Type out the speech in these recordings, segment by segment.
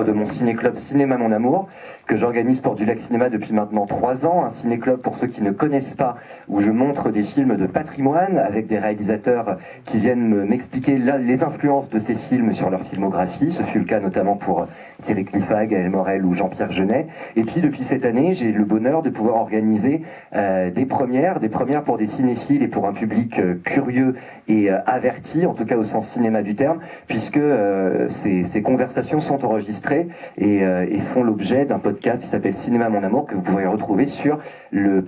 de mon ciné-club Cinéma Mon Amour, que j'organise pour du Lac Cinéma depuis maintenant 3 ans. Un ciné-club, pour ceux qui ne connaissent pas, où je montre des films de patrimoine avec des réalisateurs qui viennent m'expliquer les influences de ces films sur leur filmographie. Ce fut le cas notamment pour Thierry Cliffat, Gaël Morel ou Jean-Pierre Jeunet. Et puis depuis cette année, j'ai le bonheur de pouvoir organiser des premières pour des cinéphiles et pour un public curieux et averti, en tout cas au sens cinéma du terme, puisque ces conversations sont enregistrées et font l'objet d'un podcast qui s'appelle Cinéma Mon Amour, que vous pourrez retrouver sur le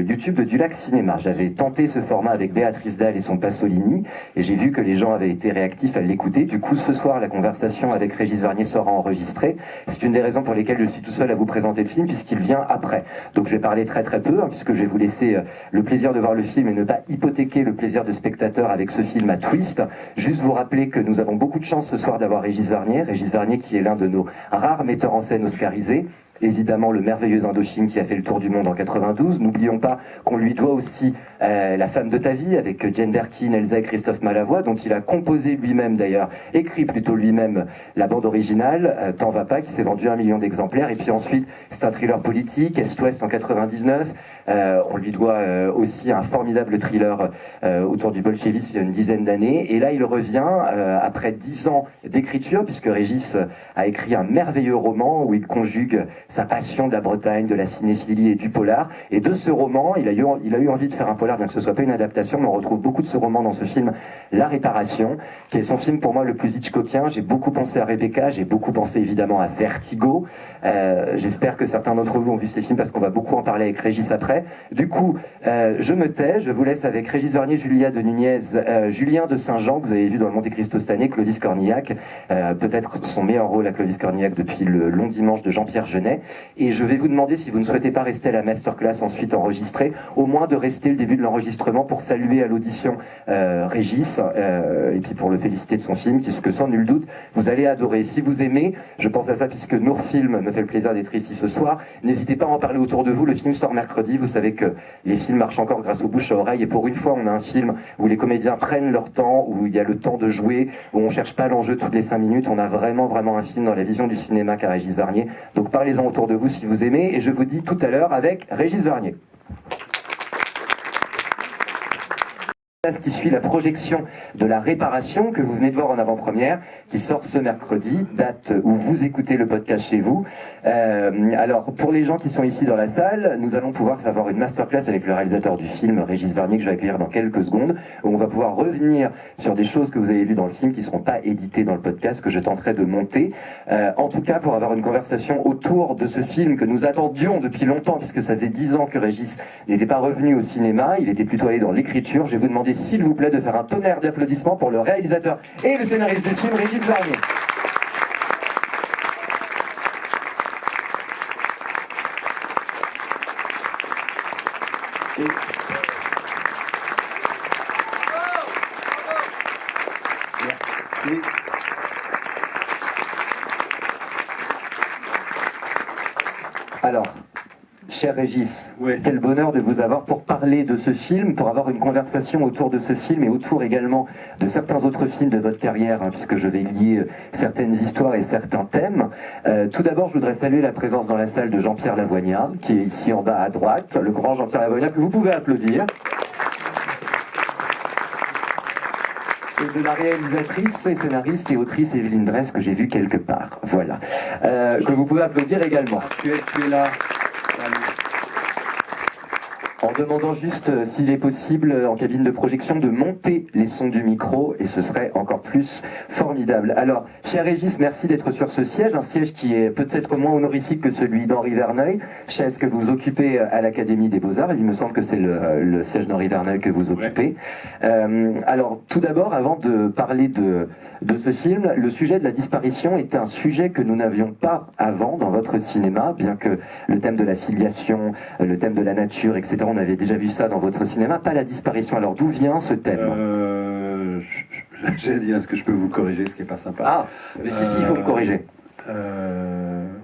YouTube de Du Lac Cinéma. J'avais tenté ce format avec Béatrice Dalle et son Pasolini, et j'ai vu que les gens avaient été réactifs à l'écouter. Du coup, ce soir, la conversation avec Régis Varnier sera enregistrée. C'est une des raisons pour lesquelles je suis tout seul à vous présenter le film, puisqu'il vient après. Donc je vais parler très peu, puisque je vais vous laisser le plaisir de voir le film et ne pas hypothéquer le plaisir de spectateur avec ce film à twist. Juste vous rappeler que nous avons beaucoup de chance ce soir d'avoir Régis Varnier qui est l'un de nos rares metteurs en scène oscarisés. Évidemment, le merveilleux Indochine qui a fait le tour du monde en 92. N'oublions pas qu'on lui doit aussi La femme de ta vie avec Jane Birkin, Elsa et Christophe Malavoie, dont il a composé lui-même d'ailleurs, écrit plutôt lui-même la bande originale, T'en va pas, qui s'est vendu 1 million d'exemplaires. Et puis ensuite, c'est un thriller politique, Est-Ouest en 99. On lui doit aussi un formidable thriller autour du bolchevisme il y a une dizaine d'années. Et là, il revient après 10 ans d'écriture, puisque Régis a écrit un merveilleux roman où il conjugue sa passion de la Bretagne, de la cinéphilie et du polar. Et de ce roman, il a eu envie de faire un polar, bien que ce soit pas une adaptation, mais on retrouve beaucoup de ce roman dans ce film, La Réparation, qui est son film pour moi le plus Hitchcockien. J'ai beaucoup pensé à Rebecca, j'ai beaucoup pensé évidemment à Vertigo. J'espère que certains d'entre vous ont vu ces films parce qu'on va beaucoup en parler avec Régis après. Du coup, je me tais, je vous laisse avec Régis Varnier, Julia de Nunez, Julien de Saint-Jean, que vous avez vu dans le Monte Cristo cette année, Clovis Cornillac, peut-être son meilleur rôle à Clovis Cornillac depuis le Long Dimanche de Jean-Pierre Jeunet. Et je vais vous demander, si vous ne souhaitez pas rester à la masterclass ensuite enregistrée, au moins de rester le début de l'enregistrement pour saluer à l'audition Régis, et puis pour le féliciter de son film, puisque sans nul doute, vous allez adorer. Si vous aimez, je pense à ça puisque Nour Film me fait le plaisir d'être ici ce soir, n'hésitez pas à en parler autour de vous. Le film sort mercredi, vous savez que les films marchent encore grâce aux bouche à oreille, et pour une fois on a un film où les comédiens prennent leur temps, où il y a le temps de jouer, où on cherche pas l'enjeu toutes les 5 minutes. On a vraiment un film dans la vision du cinéma qu'a Régis Varnier. Donc parlez-en autour de vous si vous aimez, et je vous dis tout à l'heure avec Régis Varnier. Ce qui suit la projection de La Réparation que vous venez de voir en avant-première, qui sort ce mercredi, date où vous écoutez le podcast chez vous. Alors, pour les gens qui sont ici dans la salle, nous allons pouvoir avoir une masterclass avec le réalisateur du film, Régis Varnier, que je vais accueillir dans quelques secondes, où on va pouvoir revenir sur des choses que vous avez vues dans le film qui ne seront pas éditées dans le podcast, que je tenterai de monter. En tout cas, pour avoir une conversation autour de ce film que nous attendions depuis longtemps, puisque ça faisait 10 ans que Régis n'était pas revenu au cinéma, il était plutôt allé dans l'écriture. Je vais vous demander, s'il vous plaît, de faire un tonnerre d'applaudissements pour le réalisateur et le scénariste du film, Régis Varnier. Merci. Alors, cher Régis, oui. Quel bonheur de vous avoir pour parler de ce film, pour avoir une conversation autour de ce film et autour également de certains autres films de votre carrière, puisque je vais lier certaines histoires et certains thèmes. Tout d'abord, je voudrais saluer la présence dans la salle de Jean-Pierre Lavoignat, qui est ici en bas à droite, le grand Jean-Pierre Lavoignat, que vous pouvez applaudir. Et de la réalisatrice et scénariste et autrice Evelyne Dress, que j'ai vue quelque part. Voilà. Que vous pouvez applaudir également. Tu es là. En demandant juste s'il est possible en cabine de projection de monter les sons du micro, et ce serait encore plus formidable. Alors, cher Régis, merci d'être sur ce siège, un siège qui est peut-être moins honorifique que celui d'Henri Verneuil, chaise que vous occupez à l'Académie des Beaux-Arts. Il me semble que c'est le siège d'Henri Verneuil que vous occupez. Ouais. Alors, tout d'abord, avant de parler de ce film, le sujet de la disparition est un sujet que nous n'avions pas avant dans votre cinéma, bien que le thème de la filiation, le thème de la nature, etc., on avait déjà vu ça dans votre cinéma, pas la disparition. Alors d'où vient ce thème? J'ai dit, est-ce que je peux vous corriger, ce qui n'est pas sympa? Ah, mais si, il faut me corriger.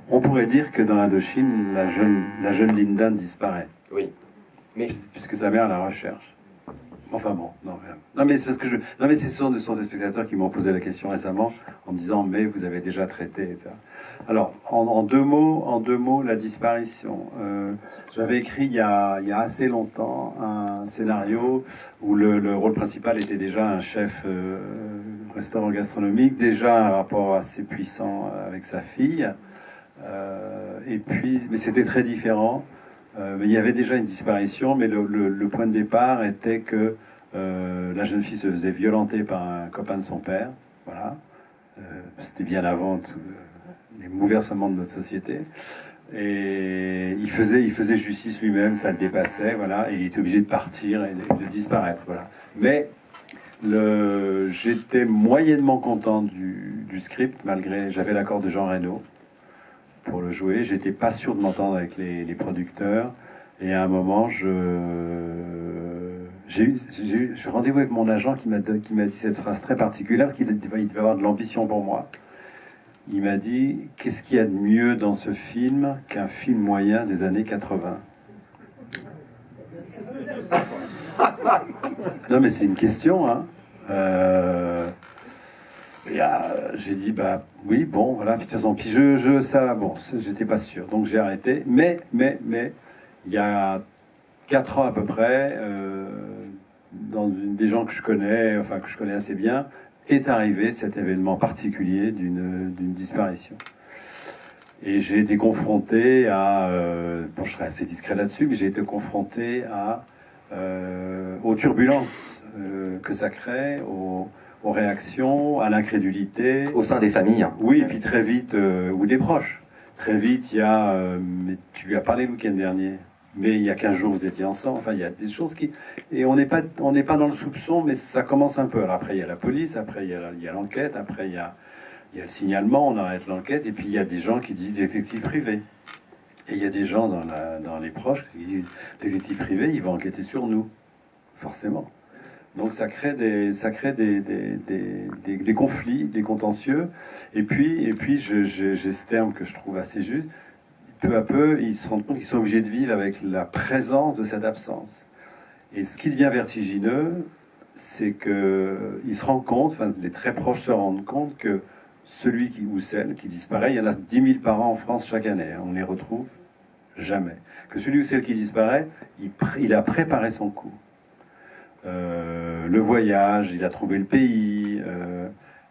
On pourrait dire que dans Indochine, la jeune Linda disparaît. Oui. Mais... puisque sa mère la recherche. Enfin bon, non mais c'est parce que non mais ce sont des spectateurs qui m'ont posé la question récemment en me disant mais vous avez déjà traité, etc. Alors en deux mots, la disparition. J'avais écrit il y a assez longtemps un scénario où le rôle principal était déjà un chef restaurant gastronomique, déjà un rapport assez puissant avec sa fille, et puis mais c'était très différent. Il y avait déjà une disparition, mais le point de départ était que la jeune fille se faisait violenter par un copain de son père. Voilà. C'était bien avant les bouleversements de notre société. Et il faisait justice lui-même, ça le dépassait, voilà, et il était obligé de partir et de disparaître. Voilà. Mais j'étais moyennement content du script, malgré j'avais l'accord de Jean Reno pour le jouer. J'étais pas sûr de m'entendre avec les producteurs. Et à un moment, j'ai eu rendez-vous avec mon agent qui m'a dit cette phrase très particulière, parce qu'il devait avoir de l'ambition pour moi. Il m'a dit, qu'est-ce qu'il y a de mieux dans ce film qu'un film moyen des années 80 ? Non mais c'est une question, hein. J'ai dit bah oui bon voilà puis de toute façon puis j'étais pas sûr donc j'ai arrêté mais il y a 4 ans à peu près des gens que je connais assez bien est arrivé cet événement particulier d'une disparition et j'ai été confronté à bon je serai assez discret là-dessus mais j'ai été confronté aux turbulences que ça crée aux réactions, à l'incrédulité. Au sein des familles. Oui, et puis très vite, ou des proches. Très vite, il y a... mais tu lui as parlé le week-end dernier, mais il y a 15 jours, vous étiez ensemble. Enfin, il y a des choses qui... Et on n'est pas dans le soupçon, mais ça commence un peu. Alors après, il y a la police, après, il y a l'enquête, après, il y a le signalement, on arrête l'enquête, et puis il y a des gens qui disent détective privé. Et il y a des gens dans les proches qui disent détective privé, il va enquêter sur nous. Forcément. Donc ça crée des conflits, des contentieux. Et puis j'ai ce terme que je trouve assez juste. Peu à peu, ils se rendent compte qu'ils sont obligés de vivre avec la présence de cette absence. Et ce qui devient vertigineux, c'est qu'ils se rendent compte, enfin les très proches se rendent compte que celui ou celle qui disparaît, il y en a 10 000 par an en France chaque année. On ne les retrouve jamais. Que celui ou celle qui disparaît, il a préparé son coup. Le voyage, il a trouvé le pays,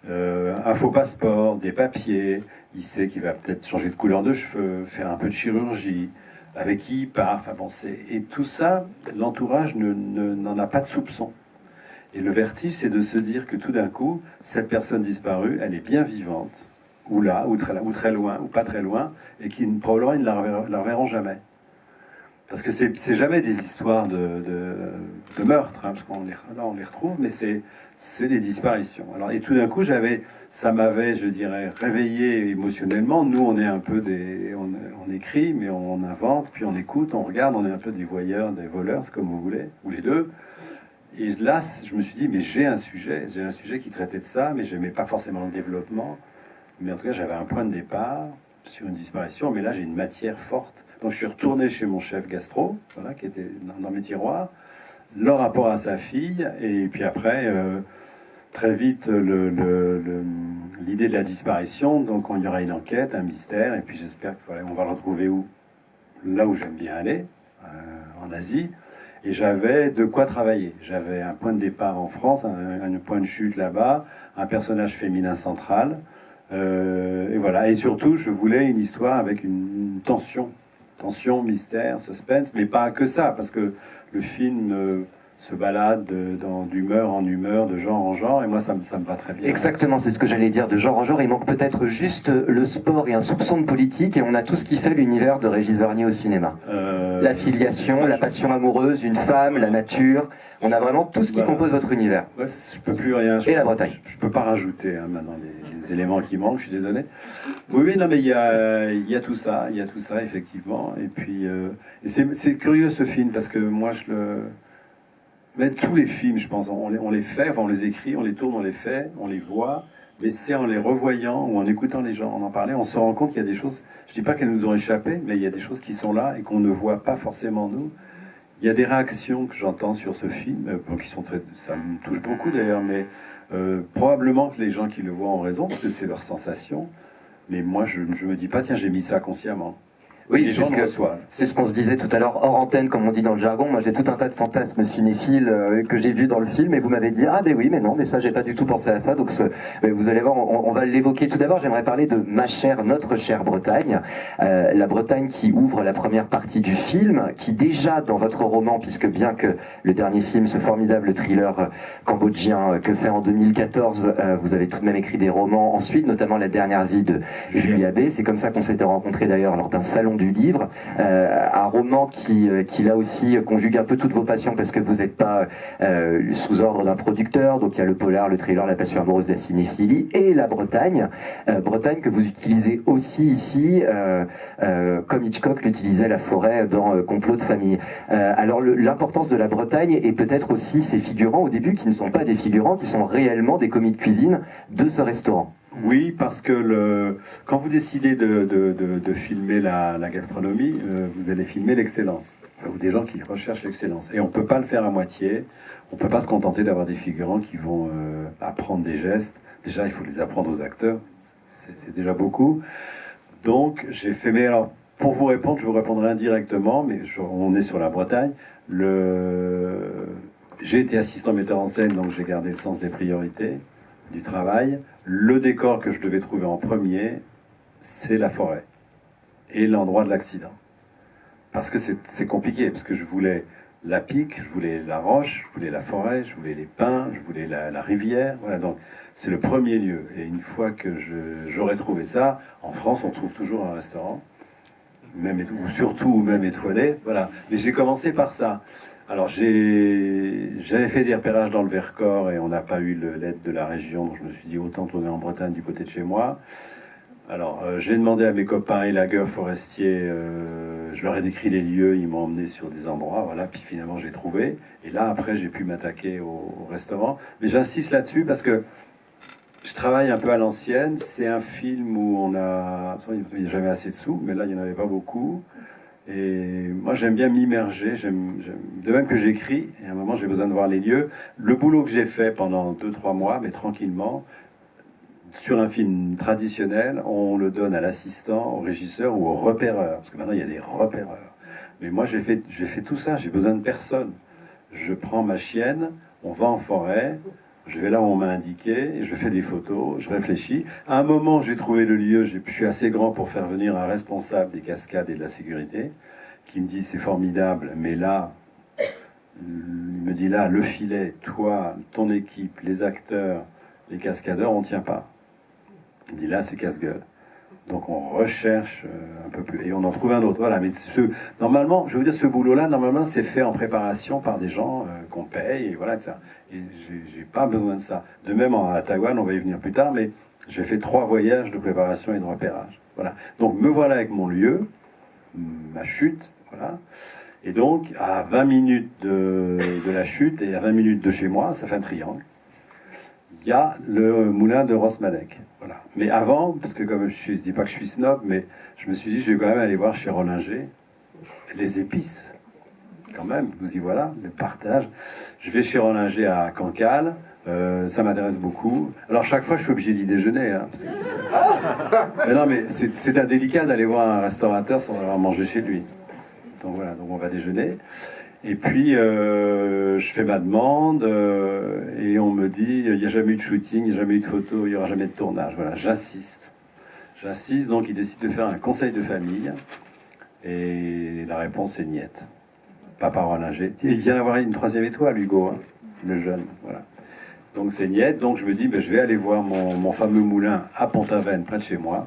un faux passeport, des papiers, il sait qu'il va peut-être changer de couleur de cheveux, faire un peu de chirurgie, avec qui il part, enfin bon, et tout ça, l'entourage n'en a pas de soupçon. Et le vertige, c'est de se dire que tout d'un coup, cette personne disparue, elle est bien vivante, ou là, ou très loin, ou pas très loin, et qui probablement ils ne la reverront jamais. Parce que c'est jamais des histoires de meurtre, hein, parce qu'on les retrouve, mais c'est des disparitions. Alors, et tout d'un coup, ça m'avait, je dirais, réveillé émotionnellement. Nous, on est un peu on écrit, mais on invente, puis on écoute, on regarde, on est un peu des voyeurs, des voleurs, c'est comme vous voulez, ou les deux. Et là, je me suis dit, mais j'ai un sujet qui traitait de ça, mais je n'aimais pas forcément le développement. Mais en tout cas, j'avais un point de départ sur une disparition, mais là, j'ai une matière forte. Donc je suis retourné chez mon chef gastro, voilà, qui était dans mes tiroirs, le rapport à sa fille, et puis après, très vite, l'idée de la disparition, donc il y aura une enquête, un mystère, et puis j'espère qu'on va le retrouver où ? Là où j'aime bien aller, en Asie, et j'avais de quoi travailler. J'avais un point de départ en France, un point de chute là-bas, un personnage féminin central, et voilà. Et surtout, je voulais une histoire avec une tension, mystère, suspense, mais pas que ça, parce que le film se balade d'humeur en humeur, de genre en genre, et moi ça me va très bien. Exactement, c'est ce que j'allais dire, de genre en genre. Il manque peut-être juste le sport et un soupçon de politique, et on a tout ce qui fait l'univers de Régis Varnier au cinéma. La filiation, la passion amoureuse, une femme, la nature, on a vraiment tout ce qui compose votre univers. Ouais, je peux plus rien. Et la Bretagne. Je peux pas rajouter maintenant les éléments qui manquent, je suis désolé. Oui, non, mais il y a tout ça, effectivement. Et puis, c'est curieux ce film, parce que moi, mais tous les films, je pense, on les fait, enfin, on les écrit, on les tourne, on les fait, on les voit, mais c'est en les revoyant ou en écoutant les gens en parler, on se rend compte qu'il y a des choses, je dis pas qu'elles nous ont échappé, mais il y a des choses qui sont là et qu'on ne voit pas forcément nous, il y a des réactions que j'entends sur ce film, qui sont très, ça me touche beaucoup d'ailleurs, mais probablement que les gens qui le voient ont raison, parce que c'est leur sensation. Mais moi, je me dis pas, tiens, j'ai mis ça consciemment. Oui, c'est ce qu'on se disait tout à l'heure hors antenne, comme on dit dans le jargon. Moi, j'ai tout un tas de fantasmes cinéphiles que j'ai vus dans le film, et vous m'avez dit ah ben oui, mais non, mais ça, j'ai pas du tout pensé à ça. Donc, vous allez voir, on va l'évoquer. Tout d'abord, j'aimerais parler de notre chère Bretagne, la Bretagne qui ouvre la première partie du film, qui déjà dans votre roman, puisque bien que le dernier film, ce formidable thriller cambodgien que fait en 2014, vous avez tout de même écrit des romans ensuite, notamment La dernière vie de Julie Abbé. C'est comme ça qu'on s'était rencontrés d'ailleurs lors d'un salon du livre, un roman qui là aussi conjugue un peu toutes vos passions parce que vous n'êtes pas sous ordre d'un producteur, donc il y a le polar, le thriller, la passion amoureuse, la cinéphilie et la Bretagne, Bretagne que vous utilisez aussi ici comme Hitchcock l'utilisait la forêt dans Complot de famille. Alors l'importance de la Bretagne et peut-être aussi ces figurants au début qui ne sont pas des figurants, qui sont réellement des commis de cuisine de ce restaurant. Oui, parce que quand vous décidez de filmer la gastronomie, vous allez filmer l'excellence. Enfin, ou des gens qui recherchent l'excellence. Et on ne peut pas le faire à moitié. On ne peut pas se contenter d'avoir des figurants qui vont apprendre des gestes. Déjà, il faut les apprendre aux acteurs. C'est déjà beaucoup. Donc, j'ai fait... Mais alors, pour vous répondre, je vous répondrai indirectement, mais on est sur la Bretagne. J'ai été assistant metteur en scène, donc j'ai gardé le sens des priorités du travail. Le décor que je devais trouver en premier, c'est la forêt et l'endroit de l'accident. Parce que c'est compliqué, parce que je voulais la pique, je voulais la roche, je voulais la forêt, je voulais les pins, je voulais la rivière. Voilà, donc c'est le premier lieu. Et une fois que j'aurais trouvé ça, en France, on trouve toujours un restaurant, ou surtout même étoilé. Voilà. Mais j'ai commencé par ça. Alors j'avais fait des repérages dans le Vercors et on n'a pas eu l'aide de la région, donc je me suis dit autant tourner en Bretagne du côté de chez moi. Alors j'ai demandé à mes copains élagueurs forestiers, je leur ai décrit les lieux, ils m'ont emmené sur des endroits, voilà, puis finalement j'ai trouvé. Et là après j'ai pu m'attaquer au restaurant. Mais j'insiste là-dessus parce que je travaille un peu à l'ancienne, c'est un film où il n'y a jamais assez de sous, mais là il n'y en avait pas beaucoup. Et moi, j'aime bien m'immerger, de même que j'écris, et à un moment, j'ai besoin de voir les lieux. Le boulot que j'ai fait pendant 2-3 mois, mais tranquillement, sur un film traditionnel, on le donne à l'assistant, au régisseur ou au repéreur, parce que maintenant, il y a des repéreurs. Mais moi, j'ai fait tout ça, j'ai besoin de personne. Je prends ma chienne, on va en forêt, je vais là où on m'a indiqué, et je fais des photos, je réfléchis. À un moment, j'ai trouvé le lieu, je suis assez grand pour faire venir un responsable des cascades et de la sécurité, qui me dit c'est formidable, mais là, il me dit là, le filet, toi, ton équipe, les acteurs, les cascadeurs, on ne tient pas. Il me dit là, c'est casse-gueule. Donc on recherche un peu plus, et on en trouve un autre. Voilà, mais normalement, je veux dire, ce boulot-là, normalement, c'est fait en préparation par des gens qu'on paye, et voilà, ça. Et j'ai pas besoin de ça. De même, à Taïwan, on va y venir plus tard, mais j'ai fait 3 voyages de préparation et de repérage. Voilà. Donc me voilà avec mon lieu, ma chute, voilà. Et donc, à 20 minutes de la chute et à 20 minutes de chez moi, ça fait un triangle. Il y a le moulin de Rosmadec. Voilà. Mais avant, parce que comme je dis pas que je suis snob, mais je me suis dit, je vais quand même aller voir chez Rollinger les épices. Quand même, vous y voilà, le partage. Je vais chez Rollinger à Cancale, ça m'intéresse beaucoup. Alors chaque fois, je suis obligé d'y déjeuner. Hein, mais non, mais c'est indélicat d'aller voir un restaurateur sans avoir mangé chez lui. Donc voilà, donc on va déjeuner. Et puis, je fais ma demande et on me dit, il n'y a jamais eu de shooting, il n'y a jamais eu de photo, il n'y aura jamais de tournage. Voilà, j'insiste. J'insiste, donc il décide de faire un conseil de famille. Et la réponse est niette. Papa Rollinger. Il vient d'avoir une 3e étoile, Hugo, hein, le jeune. Voilà. Donc c'est niette, donc je me dis, ben, je vais aller voir mon fameux moulin à Pont-Aven, près de chez moi.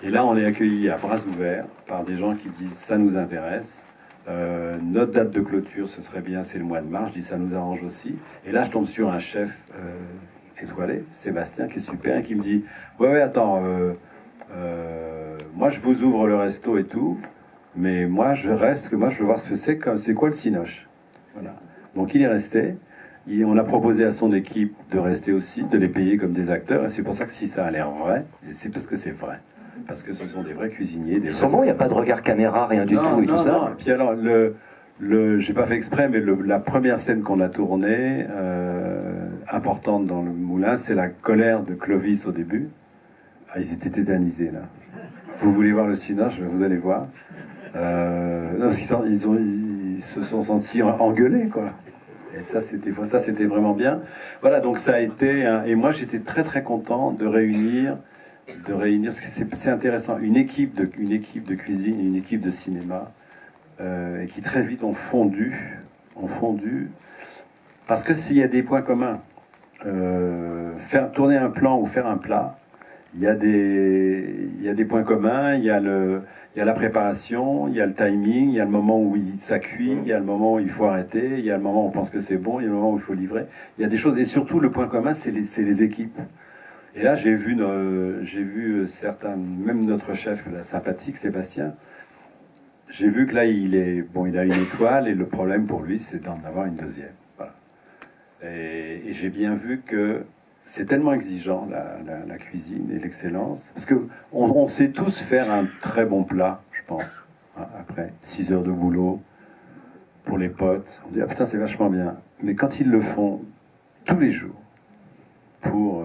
Et là, on est accueillis à bras ouverts par des gens qui disent, ça nous intéresse. Notre date de clôture, ce serait bien, c'est le mois de mars. Je dis, ça nous arrange aussi. Et là, je tombe sur un chef étoilé, Sébastien, qui est super, et qui me dit, ouais, attends, moi, je vous ouvre le resto et tout, mais moi, je reste, que moi, je veux voir ce que c'est quoi le cinoche. Voilà. Donc, il est resté. On a proposé à son équipe de rester aussi, de les payer comme des acteurs, et c'est pour ça que si ça a l'air vrai, c'est parce que c'est vrai. Parce que ce sont des vrais cuisiniers. Ils sont bons, il n'y a pas de regard caméra, rien du tout et tout ça. Non. Et puis alors, J'ai pas fait exprès, mais la première scène qu'on a tournée, importante dans le moulin, c'est la colère de Clovis au début. Ah, ils étaient tétanisés là. Vous voulez voir le cinoche, vous allez voir. Non, parce ils se sont sentis engueulés, quoi. Et ça, c'était vraiment bien. Voilà, donc ça a été... et moi, j'étais très très content de réunir, parce que c'est intéressant, une équipe de cuisine et une équipe de cinéma, et qui très vite ont fondu, parce que s'il y a des points communs, tourner un plan ou faire un plat, il y a des points communs, il y a la préparation, il y a le timing, il y a le moment où ça cuit, il y a le moment où il faut arrêter, il y a le moment où on pense que c'est bon, il y a le moment où il faut livrer. Il y a des choses, et surtout le point commun, c'est les équipes. Et là, j'ai vu certains, même notre chef, la sympathique, Sébastien, j'ai vu que là, il a une étoile, et le problème pour lui, c'est d'en avoir une deuxième. Voilà. Et j'ai bien vu que c'est tellement exigeant, la cuisine et l'excellence, parce que on sait tous faire un très bon plat, je pense, hein, après 6 heures de boulot, pour les potes, on dit, ah putain, c'est vachement bien. Mais quand ils le font tous les jours, pour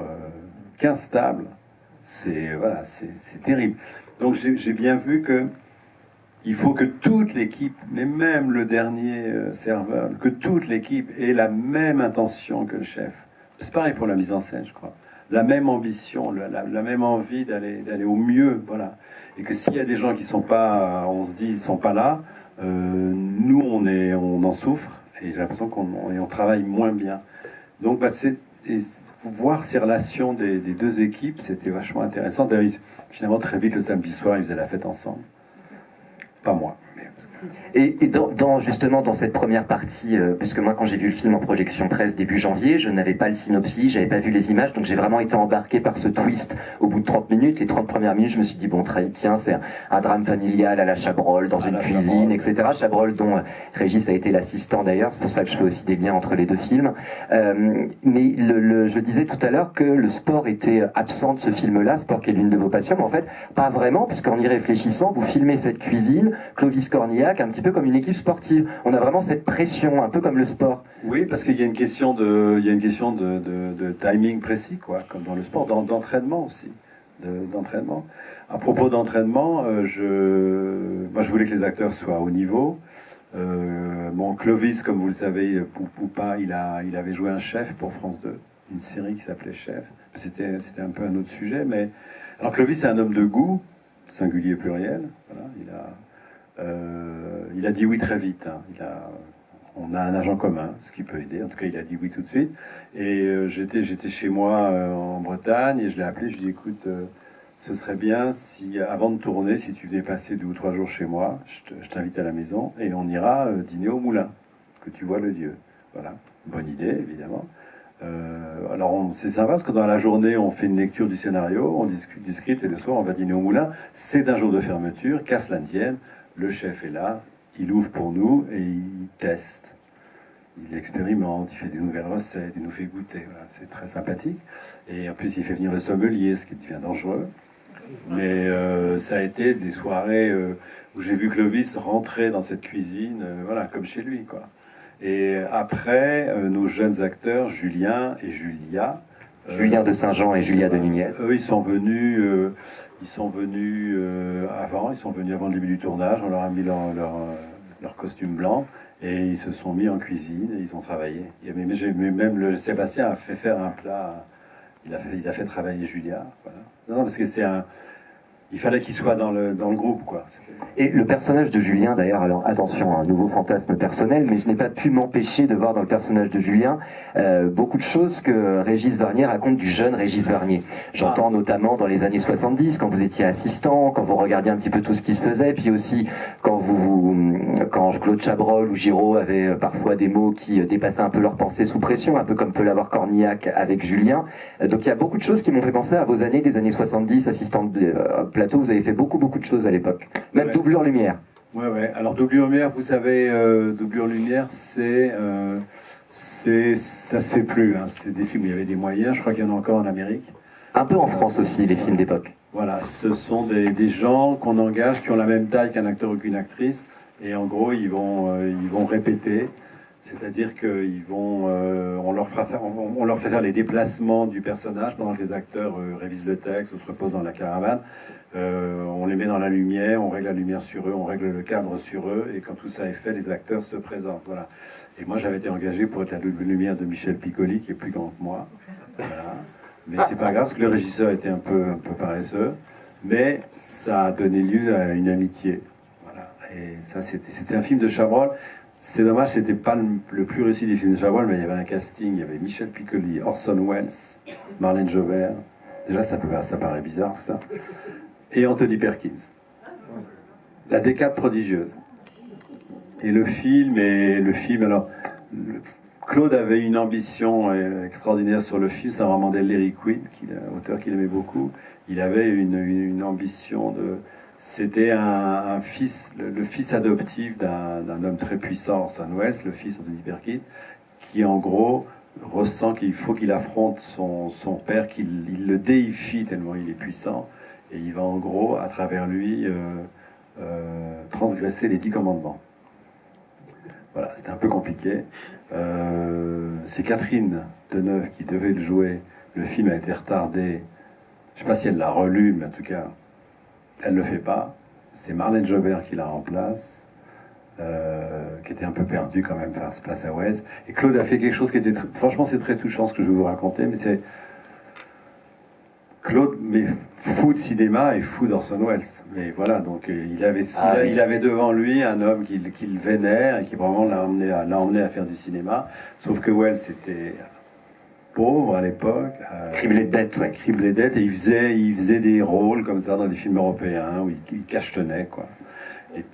15 tables, c'est terrible. Donc j'ai bien vu que il faut que toute l'équipe, mais même le dernier serveur, que toute l'équipe ait la même intention que le chef. C'est pareil pour la mise en scène, je crois. La même ambition, la même envie d'aller au mieux, voilà. Et que s'il y a des gens qui sont pas, on se dit, ils sont pas là, nous on en souffre, et j'ai l'impression qu'on travaille moins bien. Donc voir ces relations des deux équipes, c'était vachement intéressant. D'ailleurs, finalement, très vite le samedi soir, ils faisaient la fête ensemble. Pas moi. Et justement dans cette première partie, puisque moi quand j'ai vu le film en projection presse début janvier, je n'avais pas le synopsis, j'avais pas vu les images, donc j'ai vraiment été embarqué par ce twist au bout de 30 minutes. Les 30 premières minutes, je me suis dit, bon, tiens, c'est un drame familial à la Chabrol, dans une cuisine, etc. Chabrol dont Régis a été l'assistant d'ailleurs, c'est pour ça que je fais aussi des liens entre les deux films. Mais je disais tout à l'heure que le sport était absent de ce film-là, sport qui est l'une de vos passions, mais en fait, pas vraiment, puisqu'en y réfléchissant, vous filmez cette cuisine, Clovis Cornillac, un petit peu comme une équipe sportive. On a vraiment cette pression, un peu comme le sport. Oui, parce qu'il y a une question de timing précis, quoi, comme dans le sport, d'entraînement aussi, d'entraînement. À propos d'entraînement, moi je voulais que les acteurs soient au niveau. Clovis, comme vous le savez, ou pas, il avait joué un chef pour France 2, une série qui s'appelait Chef. C'était un peu un autre sujet, mais alors Clovis c'est un homme de goût, singulier pluriel. Voilà, il a dit oui très vite. Hein. On a un agent commun, ce qui peut aider. En tout cas, il a dit oui tout de suite. Et j'étais chez moi en Bretagne et je l'ai appelé. Je lui ai dit, écoute, ce serait bien si, avant de tourner, si tu venais passer 2 ou 3 jours chez moi, je t'invite à la maison et on ira dîner au moulin, que tu vois le lieu. Voilà, bonne idée, évidemment. Alors c'est sympa parce que dans la journée, on fait une lecture du scénario, on discute du script et le soir, on va dîner au moulin. C'est un jour de fermeture, qu'à cela ne tienne. Le chef est là, il ouvre pour nous et il teste. Il expérimente, il fait des nouvelles recettes, il nous fait goûter. Voilà, c'est très sympathique. Et en plus, il fait venir le sommelier, ce qui devient dangereux. Mais ça a été des soirées où j'ai vu Clovis rentrer dans cette cuisine, voilà, comme chez lui, quoi. Et après, nos jeunes acteurs, Julien et Julia. Julien de Saint-Jean et Julia de Nunez. Eux, ils sont venus avant le début du tournage, on leur a mis leur costume blanc et ils se sont mis en cuisine et ils ont travaillé. Même Sébastien a fait faire un plat, il a fait travailler Julia. Voilà. Non, parce que il fallait qu'il soit dans le groupe, quoi. Et le personnage de Julien, d'ailleurs, alors attention, un nouveau fantasme personnel, mais je n'ai pas pu m'empêcher de voir dans le personnage de Julien beaucoup de choses que Régis Varnier raconte du jeune Régis Varnier. J'entends notamment dans les années 70, quand vous étiez assistant, quand vous regardiez un petit peu tout ce qui se faisait, puis aussi quand Claude Chabrol ou Giraud avaient parfois des mots qui dépassaient un peu leur pensée sous pression, un peu comme peut l'avoir Cornillac avec Julien. Donc il y a beaucoup de choses qui m'ont fait penser à vos années des années 70, assistant de plateau, vous avez fait beaucoup de choses à l'époque. Même Doublure Lumière. Ouais. Alors Doublure Lumière, vous savez, Doublure Lumière, ça se fait plus. Hein. C'est des films où il y avait des moyens. Je crois qu'il y en a encore en Amérique. Un peu en France aussi, les films d'époque. Voilà, ce sont des gens qu'on engage, qui ont la même taille qu'un acteur ou qu'une actrice, Et en gros, ils vont répéter, c'est-à-dire on leur fait faire les déplacements du personnage pendant que les acteurs révisent le texte ou se reposent dans la caravane. On les met dans la lumière, on règle la lumière sur eux, on règle le cadre sur eux, et quand tout ça est fait, les acteurs se présentent. Voilà. Et moi, j'avais été engagé pour être la lumière de Michel Piccoli, qui est plus grand que moi. Voilà. Mais c'est pas grave, parce que le régisseur était un peu paresseux, mais ça a donné lieu à une amitié. Voilà. Et ça, c'était un film de Chabrol. C'est dommage, c'était pas le plus réussi des films de Chabrol, mais il y avait un casting, il y avait Michel Piccoli, Orson Welles, Marlène Jobert. Déjà, ça paraît bizarre, tout ça. Et Anthony Perkins. La décade prodigieuse. Et le film, alors, Claude avait une ambition extraordinaire sur le film, ça m'a demandé Larry Quinn, auteur qu'il aimait beaucoup. Il avait une ambition de... C'était le fils adoptif d'un homme très puissant, Orson Welles, le fils d'Anthony Perkins, qui en gros ressent qu'il faut qu'il affronte son père, qu'il le déifie tellement il est puissant, et il va en gros, à travers lui, transgresser les 10 commandements. Voilà, c'était un peu compliqué. C'est Catherine Deneuve qui devait le jouer. Le film a été retardé. Je ne sais pas si elle l'a relu, mais en tout cas, elle ne le fait pas. C'est Marlène Jobert qui la remplace, qui était un peu perdue quand même face à Welles. Et Claude a fait quelque chose qui était... Franchement, c'est très touchant ce que je vais vous raconter, mais c'est... Claude, mais fou de cinéma et fou d'Orson Welles. Mais voilà, donc il avait devant lui un homme qu'il vénère et qui vraiment l'a emmené à faire du cinéma. Sauf que Welles était pauvre à l'époque. Criblé de dettes, ouais. Criblé de dettes, et il faisait des rôles comme ça dans des films européens où il cachetonnait, quoi. Et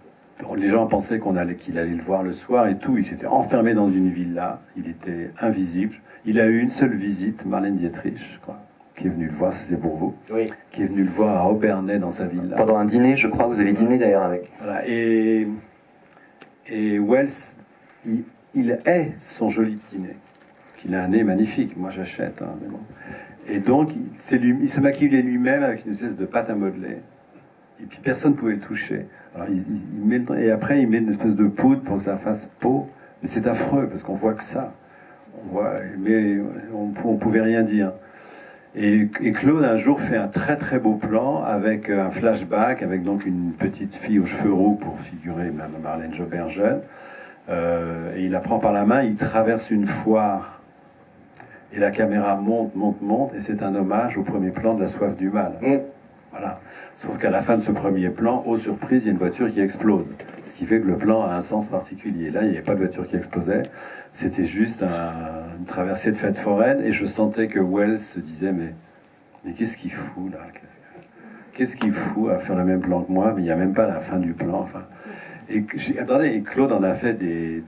les gens pensaient qu'il allait le voir le soir et tout. Il s'était enfermé dans une villa. Il était invisible. Il a eu une seule visite, Marlène Dietrich, quoi, qui est venu le voir, c'est pour vous, oui. Qui est venu le voir à Obernai dans sa villa. Pendant un dîner, je crois, vous avez dîné d'ailleurs avec. Voilà, et Welles, il hait son joli petit nez, parce qu'il a un nez magnifique, moi j'achète, hein, mais bon. Et donc, il se maquillait lui-même avec une espèce de pâte à modeler, et puis personne ne pouvait le toucher. Alors, et après, il met une espèce de poudre pour que ça fasse peau, mais c'est affreux, parce qu'on voit que ça. Mais on pouvait rien dire. Et Claude, un jour, fait un très très beau plan avec un flashback, avec donc une petite fille aux cheveux roux pour figurer Marlène Jobert jeune. Et il la prend par la main, il traverse une foire. Et la caméra monte, et c'est un hommage au premier plan de La Soif du Mal. Voilà. Sauf qu'à la fin de ce premier plan, aux surprises, il y a une voiture qui explose. Ce qui fait que le plan a un sens particulier. Là, il n'y avait pas de voiture qui explosait. C'était juste une traversée de fête foraine, et je sentais que Welles se disait mais qu'est-ce qu'il fout là, qu'est-ce qu'il fout à faire le même plan que moi, mais il n'y a même pas la fin du plan. Enfin, et Claude en a fait des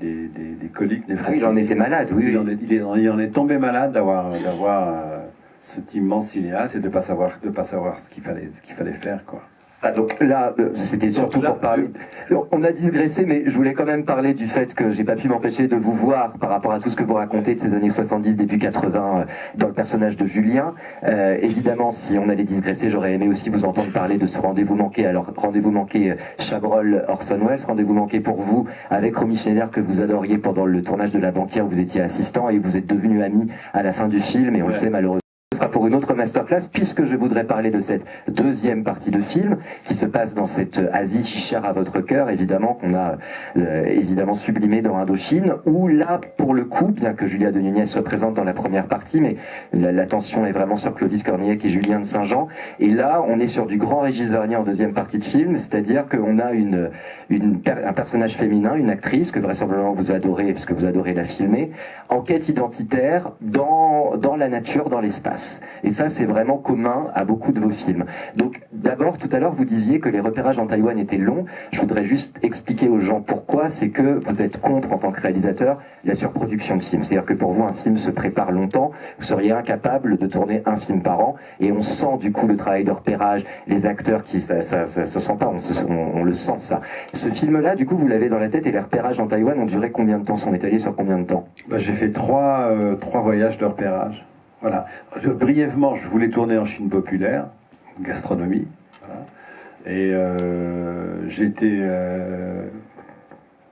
coliques néphritiques. Ah, il en était malade, oui. Il en est tombé malade d'avoir cet immense cinéaste et de pas savoir ce qu'il fallait faire, quoi. Ah, donc là, c'était surtout pour parler... On a digressé, mais je voulais quand même parler du fait que j'ai pas pu m'empêcher de vous voir par rapport à tout ce que vous racontez de ces années 70, début 80, dans le personnage de Julien. Évidemment, si on allait digresser, j'aurais aimé aussi vous entendre parler de ce rendez-vous manqué. Alors, rendez-vous manqué Chabrol, Orson Welles, rendez-vous manqué pour vous avec Romy Schneider, que vous adoriez pendant le tournage de La Banquière, où vous étiez assistant, et vous êtes devenus amis à la fin du film, et on le sait malheureusement. Ce sera pour une autre masterclass, puisque je voudrais parler de cette deuxième partie de film qui se passe dans cette Asie si chère à votre cœur, évidemment, qu'on a évidemment sublimé dans Indochine, où là, pour le coup, bien que Julia de Nunez soit présente dans la première partie, mais l'attention est vraiment sur Clovis Cornillac et Julien de Saint-Jean, et là, on est sur du grand Régis Vernier en deuxième partie de film, c'est-à-dire qu'on a un personnage féminin, une actrice, que vraisemblablement vous adorez, parce que vous adorez la filmer, en quête identitaire dans la nature, dans l'espace. Et ça, c'est vraiment commun à beaucoup de vos films. Donc, d'abord, tout à l'heure, vous disiez que les repérages en Taïwan étaient longs. Je voudrais juste expliquer aux gens pourquoi. C'est que vous êtes contre, en tant que réalisateur, la surproduction de films. C'est-à-dire que pour vous, un film se prépare longtemps. Vous seriez incapable de tourner un film par an. Et on sent, du coup, le travail de repérage, les acteurs qui... Ça se sent pas, on le sent, ça. Ce film-là, du coup, vous l'avez dans la tête, et les repérages en Taïwan ont duré combien de temps? Sont étalés sur combien de temps? J'ai fait trois voyages de repérage. Voilà. Brièvement, je voulais tourner en Chine populaire, gastronomie. Voilà. Et j'étais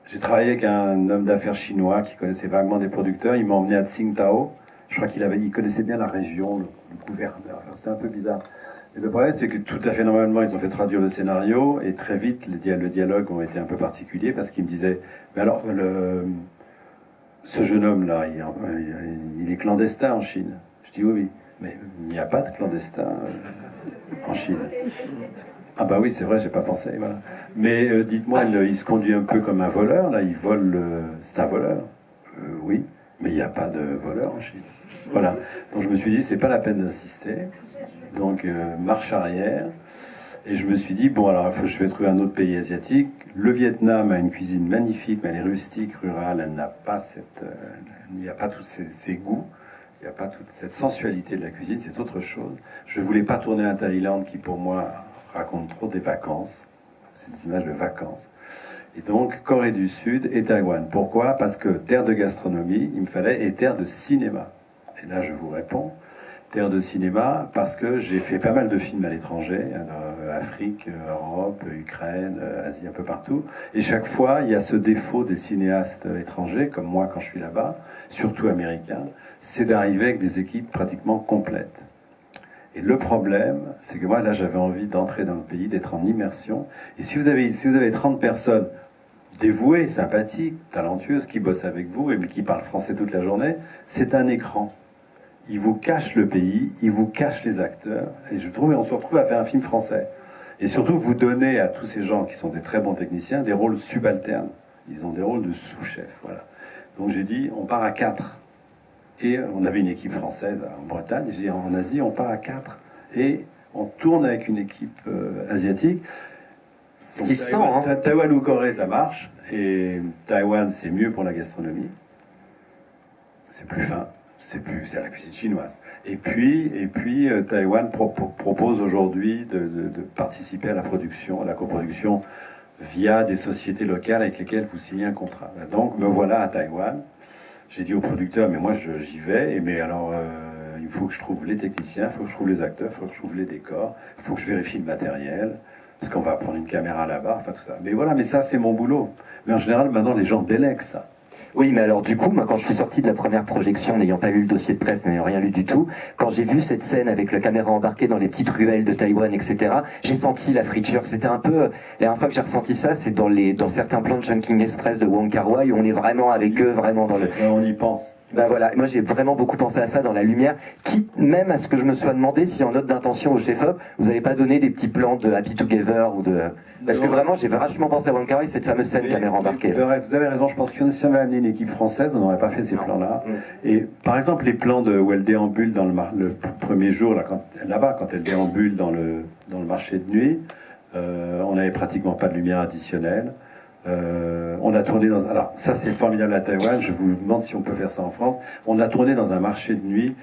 J'ai travaillé avec un homme d'affaires chinois qui connaissait vaguement des producteurs. Il m'a emmené à Tsingtao. Je crois il connaissait bien la région, le gouverneur. C'est un peu bizarre. Et le problème, c'est que tout à fait normalement, ils ont fait traduire le scénario et très vite, le dialogue ont été un peu particuliers parce qu'il me disait, mais alors, ce jeune homme-là, il est clandestin en Chine. Je dis oui, mais il n'y a pas de clandestin en Chine. Ah bah oui, c'est vrai, j'ai pas pensé. Voilà. Mais dites-moi, il se conduit un peu comme un voleur, là, il vole, c'est un voleur. Oui, mais il n'y a pas de voleur en Chine. Voilà. Donc je me suis dit, c'est pas la peine d'insister. Donc marche arrière. Et je me suis dit, bon alors je vais trouver un autre pays asiatique. Le Vietnam a une cuisine magnifique, mais elle est rustique, rurale, elle n'a pas il n'y a pas tous ces goûts. Il n'y a pas toute cette sensualité de la cuisine, c'est autre chose. Je ne voulais pas tourner en Thaïlande qui, pour moi, raconte trop des vacances. C'est des images de vacances. Et donc, Corée du Sud et Taïwan. Pourquoi? Parce que terre de gastronomie, il me fallait, et terre de cinéma. Et là, je vous réponds. Terre de cinéma, parce que j'ai fait pas mal de films à l'étranger, Afrique, Europe, Ukraine, Asie, un peu partout. Et chaque fois, il y a ce défaut des cinéastes étrangers, comme moi quand je suis là-bas, surtout américains, c'est d'arriver avec des équipes pratiquement complètes. Et le problème, c'est que moi, là, j'avais envie d'entrer dans le pays, d'être en immersion. Et si vous avez 30 personnes dévouées, sympathiques, talentueuses, qui bossent avec vous et qui parlent français toute la journée, c'est un écran. Ils vous cachent le pays, ils vous cachent les acteurs. Et je trouve, on se retrouve à faire un film français. Et surtout, vous donnez à tous ces gens qui sont des très bons techniciens des rôles subalternes. Ils ont des rôles de sous-chef. Voilà. Donc j'ai dit, on part à 4. Et on avait une équipe française en Bretagne. J'ai dit, en Asie, on part à 4. Et on tourne avec une équipe asiatique. Ce qui sent, hein. Taïwan ou Corée, ça marche. Et Taïwan, c'est mieux pour la gastronomie. C'est plus fin. C'est la cuisine chinoise. Et puis Taïwan propose aujourd'hui de participer à la production, à la coproduction, via des sociétés locales avec lesquelles vous signez un contrat. Donc me voilà à Taïwan. J'ai dit au producteur, mais moi j'y vais, mais alors il faut que je trouve les techniciens, il faut que je trouve les acteurs, il faut que je trouve les décors, il faut que je vérifie le matériel, parce qu'on va prendre une caméra là-bas, enfin tout ça. Mais voilà, mais ça c'est mon boulot. Mais en général, maintenant les gens délèguent ça. Oui, mais alors du coup, moi quand je suis sorti de la première projection, n'ayant pas lu le dossier de presse, n'ayant rien lu du tout, quand j'ai vu cette scène avec la caméra embarquée dans les petites ruelles de Taïwan, etc., j'ai senti la friture. C'était un peu... La dernière fois que j'ai ressenti ça, c'est dans certains plans de Chungking Express de Wong Kar-wai, où on est vraiment avec eux, vraiment dans le... On y pense. Ben voilà, moi j'ai vraiment beaucoup pensé à ça dans la lumière, quitte même à ce que je me sois demandé si en note d'intention au chef-op, vous n'avez pas donné des petits plans de Happy Together ou de... Parce que vraiment j'ai vachement pensé à Wong Kar-wai, cette fameuse scène caméra embarquée. Vous avez raison, je pense que si on avait amené une équipe française, on n'aurait pas fait ces plans-là. Et par exemple, les plans où elle déambule dans le premier jour, là-bas, quand elle déambule dans le marché de nuit, on n'avait pratiquement pas de lumière additionnelle. On a tourné dans... Alors, ça c'est formidable à Taïwan, je vous demande si on peut faire ça en France. On a tourné dans un marché de nuit.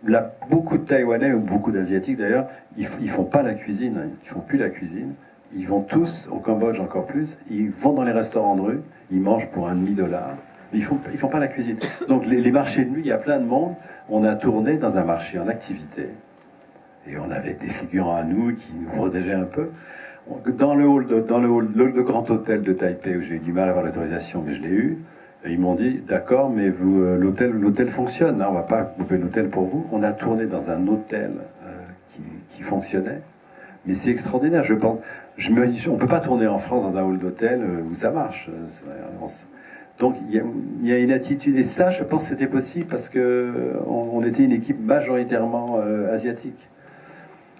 Là, beaucoup de Taïwanais, ou beaucoup d'Asiatiques d'ailleurs, ils font pas la cuisine, hein. Ils font plus la cuisine. Ils vont tous, au Cambodge encore plus, ils vont dans les restaurants de rue, ils mangent pour $1,5. Mais ils font pas la cuisine. Donc les marchés de nuit, il y a plein de monde. On a tourné dans un marché en activité. Et on avait des figurants à nous qui nous protégeaient un peu. Dans le hall de grand hôtel de Taipei, où j'ai eu du mal à avoir l'autorisation, mais je l'ai eu, ils m'ont dit, d'accord, mais l'hôtel fonctionne, hein, on va pas couper l'hôtel pour vous. On a tourné dans un hôtel qui fonctionnait, mais c'est extraordinaire, je pense. On peut pas tourner en France dans un hall d'hôtel où ça marche. Donc il y a une attitude, et ça, je pense que c'était possible parce que on était une équipe majoritairement asiatique.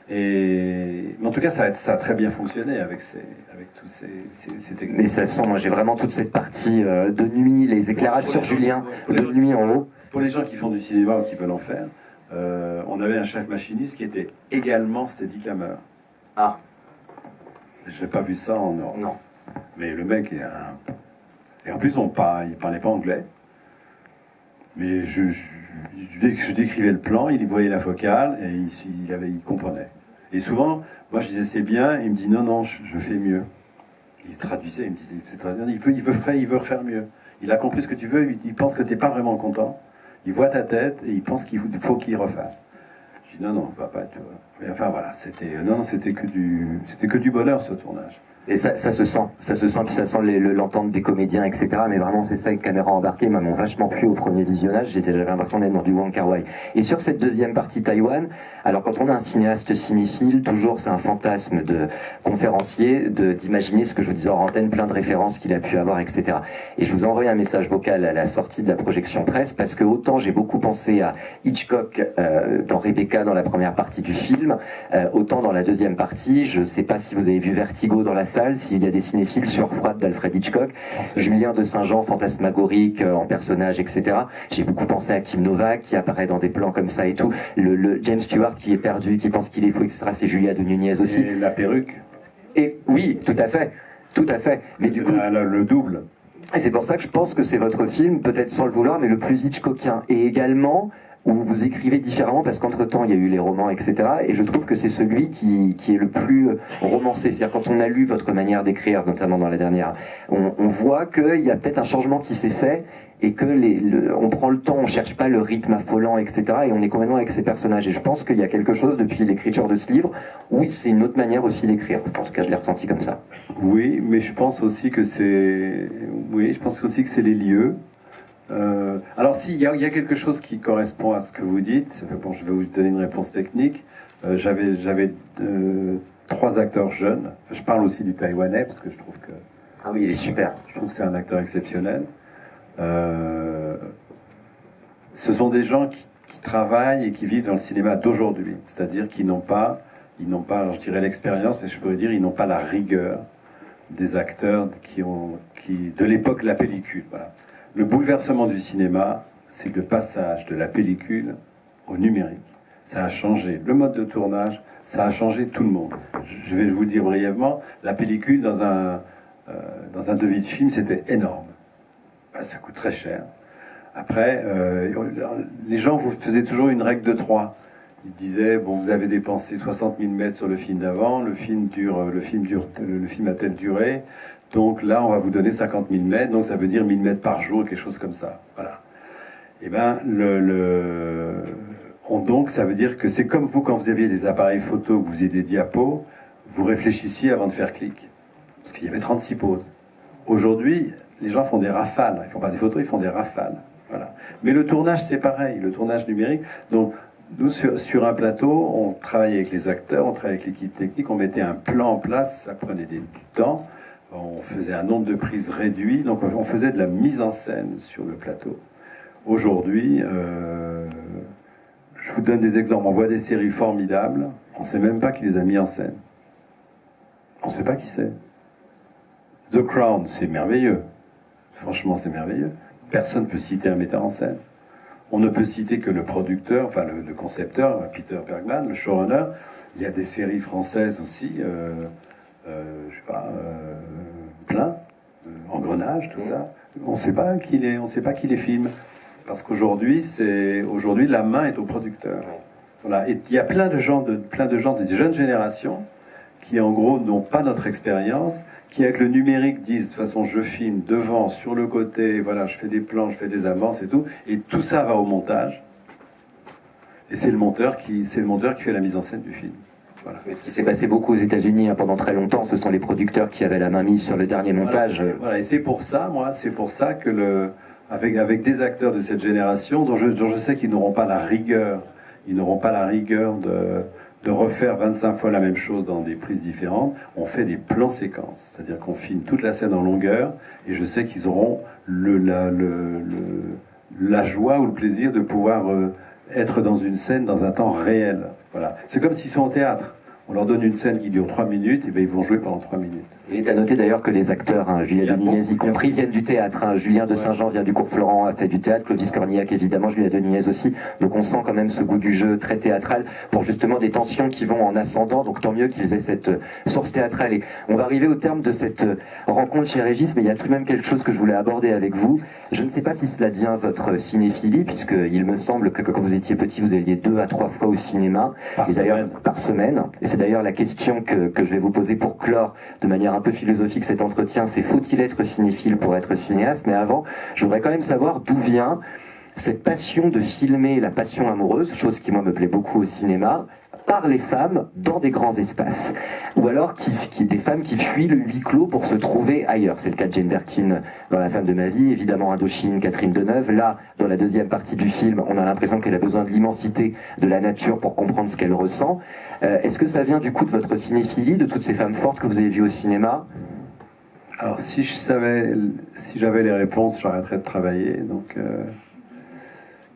Mais en tout cas, ça a très bien fonctionné avec tous ces techniques. Mais ça sent, moi j'ai vraiment toute cette partie de nuit, les éclairages sur Julien, de nuit en haut. Pour les gens qui font du cinéma ou qui veulent en faire, on avait un chef machiniste qui était également steadicammer. Ah. J'ai pas vu ça en Europe. Non. Mais le mec et en plus, il parlait pas anglais. Mais je décrivais le plan, il voyait la focale et il comprenait. Et souvent, moi je disais c'est bien, il me dit non, je fais mieux. Il traduisait, il me disait c'est très bien, il veut refaire mieux. Il a compris ce que tu veux, il pense que tu n'es pas vraiment content, il voit ta tête et il pense qu'il faut qu'il refasse. Je dis non, va pas, tu vois. Mais enfin voilà, c'était que du bonheur ce tournage. Et ça se sent, puis ça sent l'entente des comédiens, etc. Mais vraiment, c'est ça, avec caméra embarquée, m'ont vachement plu au premier visionnage. J'avais l'impression d'être dans du Wong Kar-wai. Et sur cette deuxième partie Taïwan, alors quand on a un cinéaste cinéphile, toujours c'est un fantasme de conférencier d'imaginer ce que je vous disais en antenne, plein de références qu'il a pu avoir, etc. Et je vous ai envoyé un message vocal à la sortie de la projection presse, parce que autant j'ai beaucoup pensé à Hitchcock dans Rebecca, dans la première partie du film, autant dans la deuxième partie, je sais pas si vous avez vu Vertigo dans la salle, s'il y a des cinéphiles, Sueur froide d'Alfred Hitchcock, Julien de Saint-Jean, fantasmagorique en personnage, etc. J'ai beaucoup pensé à Kim Novak qui apparaît dans des plans comme ça et tout. Le James Stewart qui est perdu, qui pense qu'il est fou, etc. C'est Julia de Nunez aussi. Et la perruque. Et oui, tout à fait. Tout à fait. Mais du coup, le double. Et c'est pour ça que je pense que c'est votre film, peut-être sans le vouloir, mais le plus Hitchcockien. Et également, où vous écrivez différemment, parce qu'entre-temps, il y a eu les romans, etc. Et je trouve que c'est celui qui est le plus romancé. C'est-à-dire, quand on a lu votre manière d'écrire, notamment dans la dernière, on voit qu'il y a peut-être un changement qui s'est fait, et que on prend le temps, on cherche pas le rythme affolant, etc. Et on est complètement avec ces personnages. Et je pense qu'il y a quelque chose depuis l'écriture de ce livre, où c'est une autre manière aussi d'écrire. En tout cas, je l'ai ressenti comme ça. Oui, mais je pense aussi que c'est... Oui, je pense aussi que c'est les lieux. Alors si, il y a quelque chose qui correspond à ce que vous dites. Bon, je vais vous donner une réponse technique. J'avais 3 acteurs jeunes. Je parle aussi du Taïwanais, parce que je trouve que... Ah oui, il est super. Je trouve que c'est un acteur exceptionnel. Ce sont des gens qui travaillent et qui vivent dans le cinéma d'aujourd'hui. C'est-à-dire qu'ils n'ont pas, alors je dirais l'expérience, mais je pourrais dire, ils n'ont pas la rigueur des acteurs de l'époque de la pellicule. Voilà. Le bouleversement du cinéma, c'est le passage de la pellicule au numérique. Ça a changé le mode de tournage, ça a changé tout le monde. Je vais vous dire brièvement, la pellicule dans un devis de film, c'était énorme. Ça coûte très cher. Après, les gens vous faisaient toujours une règle de 3. Ils disaient, bon, vous avez dépensé 60 000 mètres sur le film d'avant, le film a telle durée, donc là, on va vous donner 50 000 mètres, donc ça veut dire 1000 mètres par jour, quelque chose comme ça. Voilà. Et ben, donc, ça veut dire que c'est comme vous, quand vous aviez des appareils photo, que vous faisiez des diapos, vous réfléchissiez avant de faire clic. Parce qu'il y avait 36 poses. Aujourd'hui, les gens font des rafales. Ils font pas des photos, ils font des rafales. Voilà. Mais le tournage, c'est pareil, le tournage numérique. Donc, nous, sur un plateau, on travaillait avec les acteurs, on travaillait avec l'équipe technique, on mettait un plan en place, ça prenait du temps, on faisait un nombre de prises réduit, donc on faisait de la mise en scène sur le plateau. Aujourd'hui, je vous donne des exemples, on voit des séries formidables, on ne sait même pas qui les a mis en scène. On ne sait pas qui c'est. The Crown, c'est merveilleux. Franchement, c'est merveilleux. Personne ne peut citer un metteur en scène. On ne peut citer que le producteur, enfin le concepteur, Peter Bergman, le showrunner. Il y a des séries françaises aussi, je sais pas, plein, Engrenage, tout ça. On ne sait pas qui les filme. Parce qu'aujourd'hui, la main est au producteur. Voilà. Et il y a plein de gens, des jeunes générations, qui en gros n'ont pas notre expérience, qui avec le numérique disent de toute façon je filme devant, sur le côté, voilà, je fais des plans, je fais des avances et tout ça va au montage. Et c'est le monteur qui fait la mise en scène du film. Voilà. Ce qui s'est passé beaucoup aux États-Unis pendant très longtemps, ce sont les producteurs qui avaient la main mise sur le dernier montage. Voilà. Et c'est pour ça que avec des acteurs de cette génération, dont je sais qu'ils n'auront pas la rigueur, de refaire 25 fois la même chose dans des prises différentes, on fait des plans séquences. C'est-à-dire qu'on filme toute la scène en longueur, et je sais qu'ils auront la joie ou le plaisir de pouvoir être dans une scène dans un temps réel. Voilà. C'est comme s'ils sont au théâtre. On leur donne une scène qui dure 3 minutes, et bien ils vont jouer pendant 3 minutes. Il est à noter d'ailleurs que les acteurs, Julien de Nunez y compris, viennent du théâtre. Julien de Saint-Jean vient du cours Florent, a fait du théâtre, Clovis Cornillac évidemment, Julien de Nunez aussi. Donc on sent quand même ce goût du jeu très théâtral pour justement des tensions qui vont en ascendant. Donc tant mieux qu'ils aient cette source théâtrale. Et on va arriver au terme de cette rencontre chez Régis, mais il y a tout de même quelque chose que je voulais aborder avec vous. Je ne sais pas si cela devient votre cinéphilie, puisque il me semble que quand vous étiez petit, vous alliez 2 à 3 fois au cinéma. Par semaine. Et c'est d'ailleurs la question que je vais vous poser pour clore de manière un peu philosophique cet entretien, c'est faut-il être cinéphile pour être cinéaste? Mais avant, je voudrais quand même savoir d'où vient cette passion de filmer, la passion amoureuse, chose qui moi me plaît beaucoup au cinéma, par les femmes dans des grands espaces. Ou alors des femmes qui fuient le huis clos pour se trouver ailleurs. C'est le cas de Jane Birkin dans La femme de ma vie, évidemment Indochine, Catherine Deneuve. Là, dans la deuxième partie du film, on a l'impression qu'elle a besoin de l'immensité de la nature pour comprendre ce qu'elle ressent. Est-ce que ça vient du coup de votre cinéphilie, de toutes ces femmes fortes que vous avez vues au cinéma? Alors si j'avais les réponses, j'arrêterais de travailler. Donc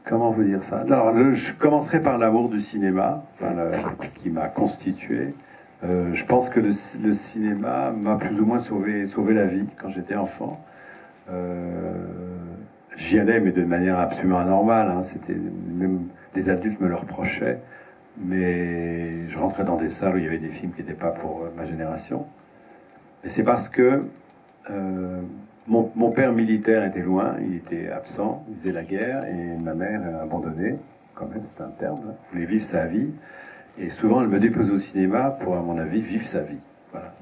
comment vous dire ça? Alors je commencerai par l'amour du cinéma, qui m'a constitué. Je pense que le cinéma m'a plus ou moins sauvé la vie quand j'étais enfant. J'y allais, mais de manière absolument anormale. Hein. Même les adultes me le reprochaient. Mais je rentrais dans des salles où il y avait des films qui n'étaient pas pour ma génération. Et c'est parce que mon père militaire était loin, il était absent, il faisait la guerre, et ma mère abandonnée, quand même c'est un terme, hein, voulait vivre sa vie. Et souvent elle me déposait au cinéma pour, à mon avis, vivre sa vie. Voilà.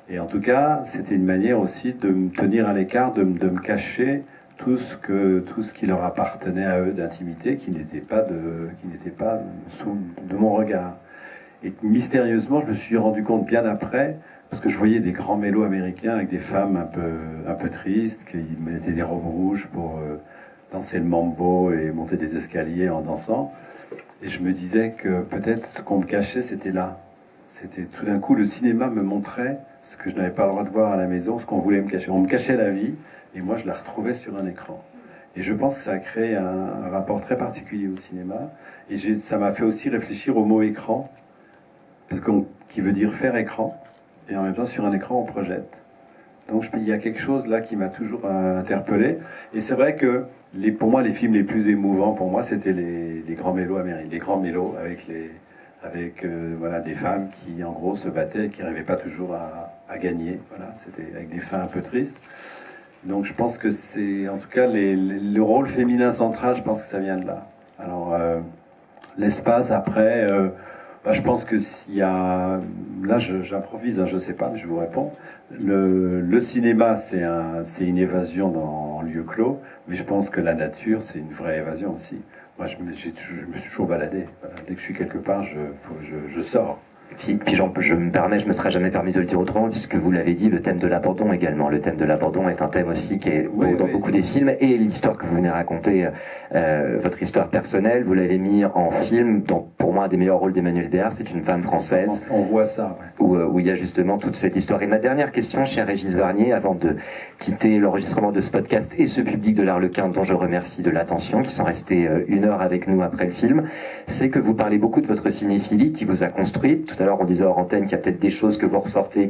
Et en tout cas, c'était une manière aussi de me tenir à l'écart, de me cacher tout ce qui leur appartenait à eux d'intimité, qui n'était pas sous de mon regard. Et mystérieusement, je me suis rendu compte bien après, parce que je voyais des grands mélos américains avec des femmes un peu tristes, qui mettaient des robes rouges pour danser le mambo et monter des escaliers en dansant. Et je me disais que peut-être ce qu'on me cachait, c'était là. C'était tout d'un coup, le cinéma me montrait ce que je n'avais pas le droit de voir à la maison, ce qu'on voulait me cacher. On me cachait la vie, et moi je la retrouvais sur un écran. Et je pense que ça a créé un rapport très particulier au cinéma. Et ça m'a fait aussi réfléchir au mot écran, qui veut dire faire écran. Et en même temps, sur un écran, on projette. Donc il y a quelque chose là qui m'a toujours interpellé. Et c'est vrai que pour moi, les films les plus émouvants, pour moi, c'était les grands mélos américains. Les grands mélos avec des femmes qui, en gros, se battaient et qui n'arrivaient pas toujours à gagner. Voilà, c'était avec des fins un peu tristes. Donc je pense que c'est, en tout cas, le rôle féminin central, je pense que ça vient de là. Alors, l'espace, après... je pense que s'il y a... Là, j'improvise, hein, je ne sais pas, mais je vous réponds. Le cinéma, c'est une évasion en lieu clos, mais je pense que la nature, c'est une vraie évasion aussi. Moi, je me suis toujours baladé. Voilà. Dès que je suis quelque part, je sors. Puis je me permets, je me serais jamais permis de le dire autrement, puisque vous l'avez dit, le thème de l'abandon également. Le thème de l'abandon est un thème aussi qui est dans beaucoup des films, et l'histoire que vous venez raconter, votre histoire personnelle, vous l'avez mis en film, dans pour moi un des meilleurs rôles d'Emmanuelle Béard, c'est Une femme française. On voit ça, ouais. Où il y a justement toute cette histoire. Et ma dernière question, cher Régis Varnier, avant de quitter l'enregistrement de ce podcast et ce public de l'Arlequin, dont je remercie de l'attention, qui sont restés 1 heure avec nous après le film, c'est que vous parlez beaucoup de votre cinéphilie qui vous a construite. Tout à l'heure, on disait hors antenne qu'il y a peut-être des choses que vous ressortez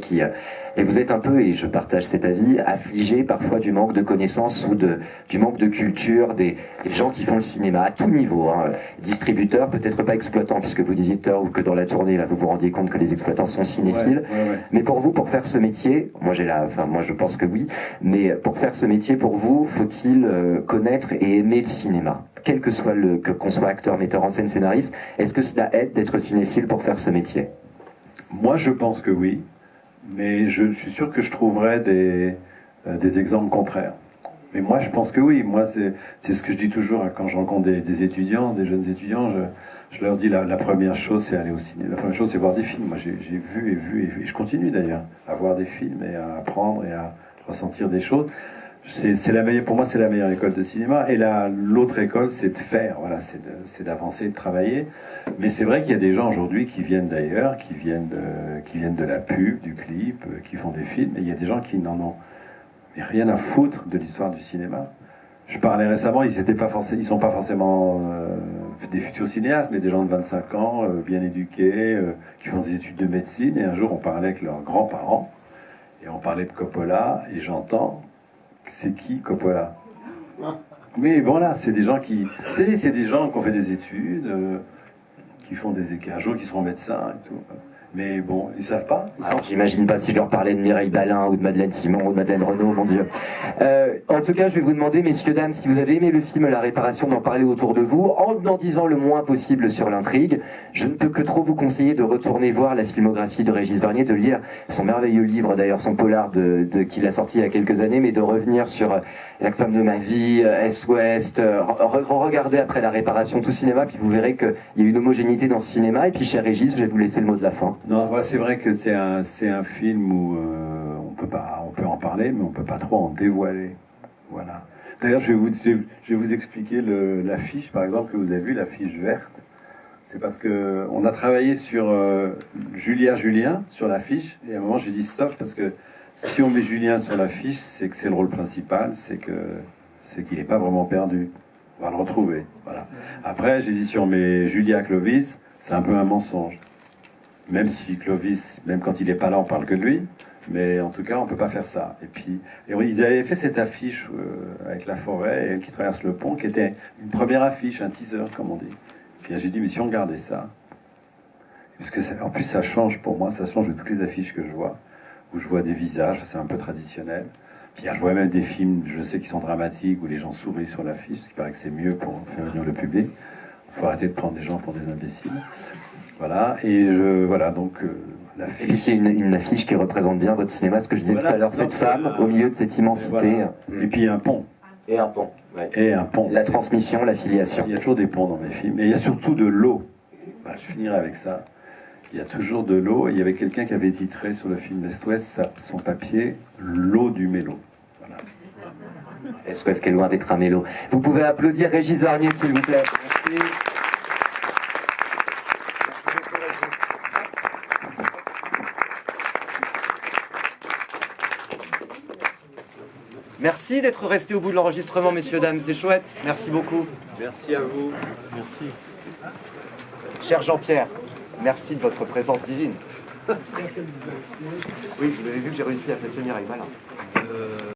et vous êtes un peu, et je partage cet avis, affligé parfois du manque de connaissances ou du manque de culture des gens qui font le cinéma à tout niveau, hein. Distributeurs, peut-être pas exploitants, puisque vous disiez tout à l'heure que dans la tournée, là, vous vous rendiez compte que les exploitants sont cinéphiles. Ouais. Mais pour vous, pour faire ce métier, moi je pense que oui, mais pour faire ce métier, pour vous, faut-il connaître et aimer le cinéma? Quel que soit qu'on soit acteur, metteur en scène, scénariste, est-ce que cela aide d'être cinéphile pour faire ce métier? Moi, je pense que oui, mais je suis sûr que je trouverai des exemples contraires. Mais moi, je pense que oui. Moi, c'est ce que je dis toujours quand je rencontre des étudiants, des jeunes étudiants. Je leur dis la première chose, c'est aller au cinéma. La première chose, c'est voir des films. Moi, j'ai vu et je continue d'ailleurs à voir des films et à apprendre et à ressentir des choses. Pour moi, c'est la meilleure école de cinéma. Et l'autre école, c'est de faire. Voilà, c'est d'avancer, de travailler. Mais c'est vrai qu'il y a des gens aujourd'hui qui viennent d'ailleurs, qui viennent de la pub, du clip, qui font des films. Et il y a des gens qui n'en ont rien à foutre de l'histoire du cinéma. Je parlais récemment, ils sont pas forcément des futurs cinéastes, mais des gens de 25 ans, bien éduqués, qui font des études de médecine. Et un jour, on parlait avec leurs grands-parents, et on parlait de Coppola, et j'entends, c'est qui Coppola? Mais voilà, c'est des gens qui ont fait des études, qui font un jour qui seront médecins et tout. Mais bon, ils savent pas. Alors, j'imagine pas si je leur parlais de Mireille Balin ou de Madeleine Simon ou de Madeleine Renaud, mon Dieu. En tout cas, je vais vous demander, messieurs, dames, si vous avez aimé le film La Réparation, d'en parler autour de vous, en disant le moins possible sur l'intrigue. Je ne peux que trop vous conseiller de retourner voir la filmographie de Régis Varnier, de lire son merveilleux livre, d'ailleurs son polar qu'il a sorti il y a quelques années, mais de revenir sur La femme de ma vie, Est-Ouest, regardez après La Réparation, tout cinéma, puis vous verrez qu'il y a une homogénéité dans ce cinéma. Et puis, cher Régis, je vais vous laisser le mot de la fin. Non, ouais, c'est vrai que c'est un film où on peut en parler, mais on peut pas trop en dévoiler. Voilà. D'ailleurs, je vais vous expliquer l'affiche, par exemple, que vous avez vu, l'affiche verte. C'est parce que on a travaillé sur Julia Julien sur l'affiche, et à un moment j'ai dit stop parce que si on met Julien sur l'affiche, c'est que c'est le rôle principal, c'est qu'il n'est pas vraiment perdu. On va le retrouver. Voilà. Après, j'ai dit si on met Julia Clovis, c'est un peu un mensonge. Même si Clovis, même quand il n'est pas là, on parle que de lui. Mais en tout cas, on ne peut pas faire ça. Et puis, ils avaient fait cette affiche avec la forêt et elle qui traverse le pont, qui était une première affiche, un teaser, comme on dit. Puis j'ai dit, mais si on gardait ça, parce que en plus ça change pour moi, ça change de toutes les affiches que je vois, où je vois des visages, c'est un peu traditionnel. Puis je vois même des films, je sais, qui sont dramatiques, où les gens sourient sur l'affiche, ce qui paraît que c'est mieux pour faire venir le public. Il faut arrêter de prendre les gens pour des imbéciles. Voilà, et voilà, donc et puis c'est une affiche qui représente bien votre cinéma, ce que je disais tout à l'heure, cette femme au milieu de cette immensité. Et puis un pont. Et un pont. Ouais. Et un pont. La transmission, la filiation. Il y a toujours des ponts dans mes films, et il y a surtout de l'eau. Voilà, je finirai avec ça. Il y a toujours de l'eau, et il y avait quelqu'un qui avait titré sur le film Est-Ouest son papier « L'eau du mélo ». Voilà. Est-Ouest qui est loin d'être un mélo. Vous pouvez applaudir Régis Varnier, s'il vous plaît. Merci. Merci d'être resté au bout de l'enregistrement, messieurs, dames, c'est chouette. Merci beaucoup. Merci à vous. Merci. Cher Jean-Pierre, merci de votre présence divine. Oui, vous avez vu que j'ai réussi à placer Mireille Balin.